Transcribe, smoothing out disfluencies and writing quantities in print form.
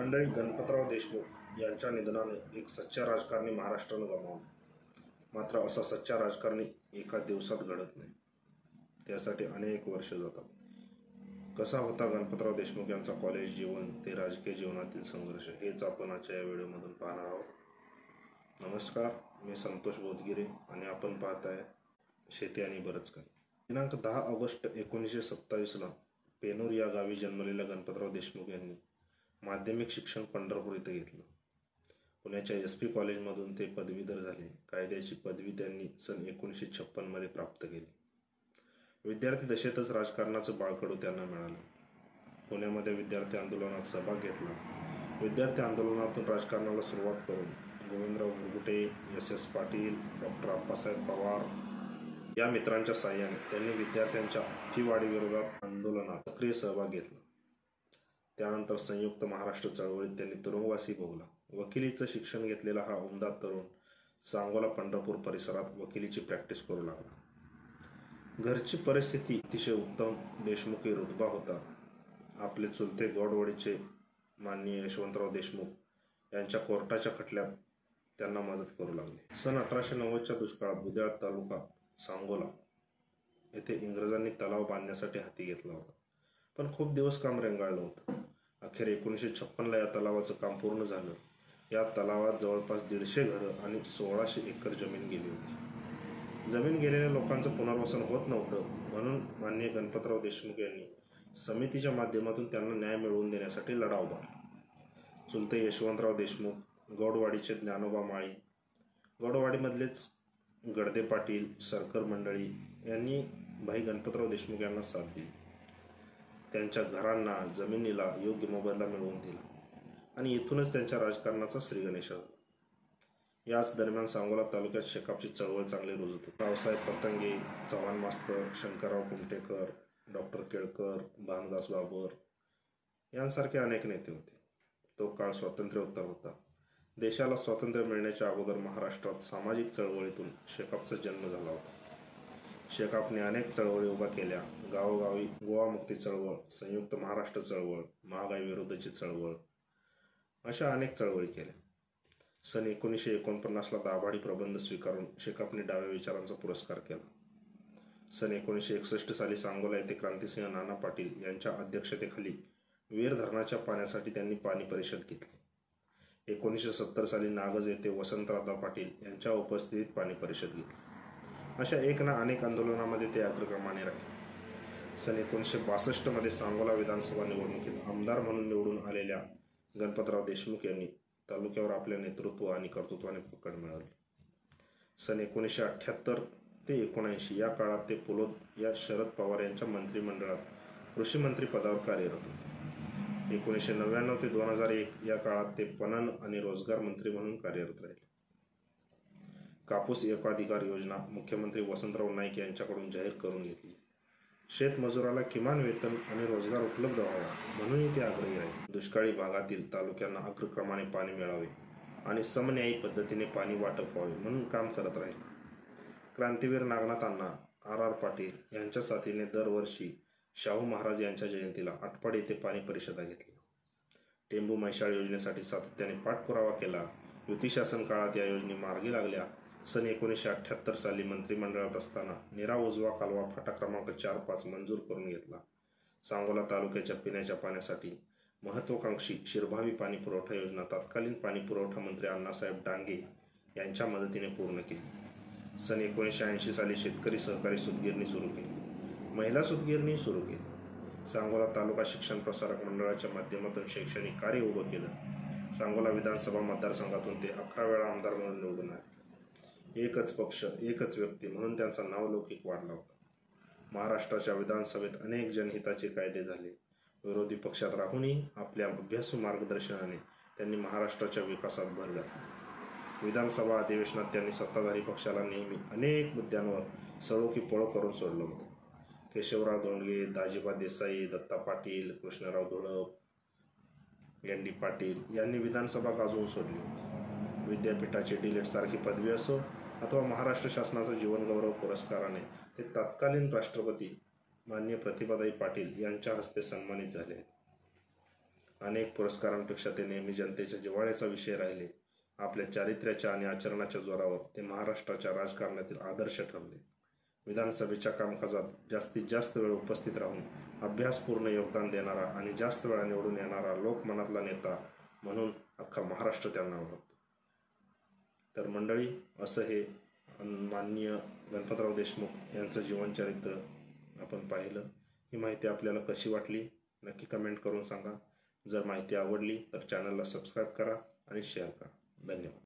मंडळी, गणपतराव देशमुख यांच्या निधनाने एक सच्चा राजकारणी महाराष्ट्रानं गमावला. मात्र असा सच्चा राजकारणी एका दिवसात घडत नाही, त्यासाठी अनेक वर्ष जातात. कसा होता गणपतराव देशमुख यांचा कॉलेज जीवन ते राजकीय जीवनातील संघर्ष, हेच आपण आजच्या या व्हिडिओमधून पाहणार आहोत. नमस्कार, मी संतोष बोधगिरे आणि आपण पाहताय शेती आणि बरंच काही. दिनांक 10 ऑगस्ट 1927ला पेनूर या गावी जन्मलेल्या गणपतराव देशमुख यांनी माध्यमिक शिक्षण पंढरपूर इथे घेतलं. पुण्याच्या SP कॉलेजमधून ते पदवीधर झाले. कायद्याची पदवी त्यांनी सन 1956 मध्ये प्राप्त केली. विद्यार्थी दशेतच राजकारणाचं बाळकडू त्यांना मिळालं. पुण्यामध्ये विद्यार्थी आंदोलनात सहभाग घेतला. विद्यार्थी आंदोलनातून राजकारणाला सुरुवात करून गोविंदराव मुरगुटे, SS पाटील, डॉक्टर अप्पासाहेब पवार या मित्रांच्या साहाय्याने त्यांनी विद्यार्थ्यांच्या फीवाढीविरोधात आंदोलनात सक्रिय सहभाग घेतला. त्यानंतर संयुक्त महाराष्ट्र चळवळीत त्यांनी तुरुंगवासी भोगला. वकिलीचं शिक्षण घेतलेला हा उमदा तरुण सांगोला पंढरपूर परिसरात वकिलीची प्रॅक्टिस करू लागला. घरची परिस्थिती अतिशय उत्तम. देशमुखी रुतबा होता. आपले चुलते गौडवाडीचे माननीय यशवंतराव देशमुख यांच्या कोर्टाच्या खटल्यात त्यांना मदत करू लागले. सन 1890च्या दुष्काळात बुद्याळ तालुका सांगोला येथे इंग्रजांनी तलाव बांधण्यासाठी हाती घेतला होता, पण खूप दिवस काम रेंगाळलं होतं. अखेर 1956ला या तलावाचं काम पूर्ण झालं. या तलावात जवळपास 150 घरं आणि 1600 एकर जमीन गेली होती. जमीन गेलेल्या लोकांचं पुनर्वसन होत नव्हतं, म्हणून माननीय गणपतराव देशमुख यांनी समितीच्या माध्यमातून त्यांना न्याय मिळवून देण्यासाठी लढा उभारला. चुलते यशवंतराव देशमुख, गौडवाडीचे ज्ञानोबा माळी, गौडवाडीमधलेच गडदे पाटील, सरकर मंडळी यांनी भाई गणपतराव देशमुख यांना साथ दिली. त्यांच्या घरांना, जमिनीला योग्य मोबदला मिळवून दिला आणि इथूनच त्यांच्या राजकारणाचा श्रीगणेश झाला. याच दरम्यान सांगोला तालुक्यात शेकापची चळवळ चांगली रुजत होती. रावसाहेब पतंगे, चव्हाण मास्तर, शंकरराव कुमटेकर, डॉक्टर केळकर, भानदास बाबर यांसारखे अनेक नेते होते. तो काळ स्वातंत्र्योत्तर होता. देशाला स्वातंत्र्य मिळण्याच्या अगोदर महाराष्ट्रात सामाजिक चळवळीतून शेकापचा जन्म झाला होता. शेकापने अनेक चळवळी उभा केल्या. गावोगावी गोवा मुक्ती चळवळ, संयुक्त महाराष्ट्र चळवळ, महागाई विरोधाची चळवळ अशा अनेक चळवळी केल्या. सन 1949ला दाभाडी प्रबंध स्वीकारून शेकापने डाव्या विचारांचा पुरस्कार केला. सन 1961 साली सांगोला येथे क्रांतिसिंह नाना पाटील यांच्या अध्यक्षतेखाली वीर धरणाच्या पाण्यासाठी त्यांनी पाणी परिषद घेतली. 1970 साली नागज येथे वसंतराव पाटील यांच्या उपस्थितीत पाणी परिषद घेतली. अशा एक ना अनेक आंदोलनामध्ये ते अग्रक्रमाने राहिले. सन 1962 मध्ये सांगोला विधानसभा निवडणुकीत आमदार म्हणून निवडून आलेल्या गणपतराव देशमुख यांनी तालुक्यावर आपल्या नेतृत्व आणि कर्तृत्वाने पकड मिळवली. सन 1978 ते 1979 या काळात ते पुलोद या शरद पवार यांच्या मंत्रिमंडळात कृषी मंत्री पदावर कार्यरत होते. 1999 ते 2001 या काळात ते पणन आणि रोजगार मंत्री म्हणून कार्यरत राहिले. कापूस एकाधिकार योजना मुख्यमंत्री वसंतराव नाईक यांच्याकडून जाहीर करून घेतली. शेतमजुराला किमान वेतन आणि रोजगार उपलब्ध व्हावा म्हणूनही ते आग्रही राहिले. दुष्काळी भागातील तालुक्यांना अग्रक्रमाने पाणी मिळावे आणि समन्यायी पद्धतीने पाणी वाटप व्हावे म्हणून काम करत राहिले. क्रांतीवीर नागनाथ अण्णा, RR पाटील यांच्या साथीने दरवर्षी शाहू महाराज यांच्या जयंतीला आटपाडी येथे पाणी परिषदा घेतल्या. टेंबू मैशाळ योजनेसाठी सातत्याने पाठपुरावा केला. युती शासन काळात या योजने मार्गी लागल्या. सन 1978 साली मंत्रिमंडळात असताना नीरा उजवा कालवा फाटा क्रमांक 4-5 मंजूर करून घेतला. सांगोला तालुक्याच्या पिण्याच्या पाण्यासाठी महत्वाकांक्षी शिरभावी पाणी पुरवठा योजना तत्कालीन पाणी पुरवठा मंत्री अण्णासाहेब डांगे यांच्या मदतीने पूर्ण केली. सन 1980 साली शेतकरी सहकारी सूतगिरणी सुरू केली. महिला सूतगिरणी सुरू केली. सांगोला तालुका शिक्षण प्रसारक मंडळाच्या माध्यमातून शैक्षणिक कार्य उभं केलं. सांगोला विधानसभा मतदारसंघातून ते 11 वेळा आमदार म्हणून निवडून आले. एकच पक्ष, एकच व्यक्ती म्हणून त्यांचा नावलौकिक वाढला होता. महाराष्ट्राच्या विधानसभेत अनेक जनहिताचे कायदे झाले. विरोधी पक्षात राहूनही आपल्या अभ्यासू मार्गदर्शनाने त्यांनी महाराष्ट्राच्या विकासात भर घातली. विधानसभा अधिवेशनात त्यांनी सत्ताधारी पक्षाला नेहमी अनेक मुद्द्यांवर सळो की पळो करून सोडलं होतं. केशवराव धोंडगे, दाजीबा देसाई, दत्ता पाटील, कृष्णराव धुळप, ND पाटील यांनी विधानसभा गाजवून सोडली होती. विद्यापीठाची डिलेट सारखी पदवी असो अथवा महाराष्ट्र शासनाचा जीवनगौरव पुरस्काराने ते तत्कालीन राष्ट्रपती माननीय प्रतिभाताई पाटील यांच्या हस्ते सन्मानित झाले. अनेक पुरस्कारांपेक्षा ते नेहमी जनतेच्या जिव्हाळ्याचा विषय राहिले. आपल्या चारित्र्याच्या आणि आचरणाच्या जोरावर ते महाराष्ट्राच्या राजकारणातील आदर्श ठरले. विधानसभेच्या कामकाजात जास्तीत जास्त वेळ उपस्थित राहून अभ्यासपूर्ण योगदान देणारा आणि जास्त वेळा निवडून येणारा लोकमनातला नेता म्हणून अख्खा महाराष्ट्र त्यांना ओळखतो. तर मंडळी, असं हे माननीय गणपतराव देशमुख यांचं जीवनचरित्र आपण पाहिलं. ही माहिती आपल्याला कशी वाटली नक्की कमेंट करून सांगा. जर माहिती आवडली तर चॅनलला सबस्क्राईब करा आणि शेअर करा. धन्यवाद.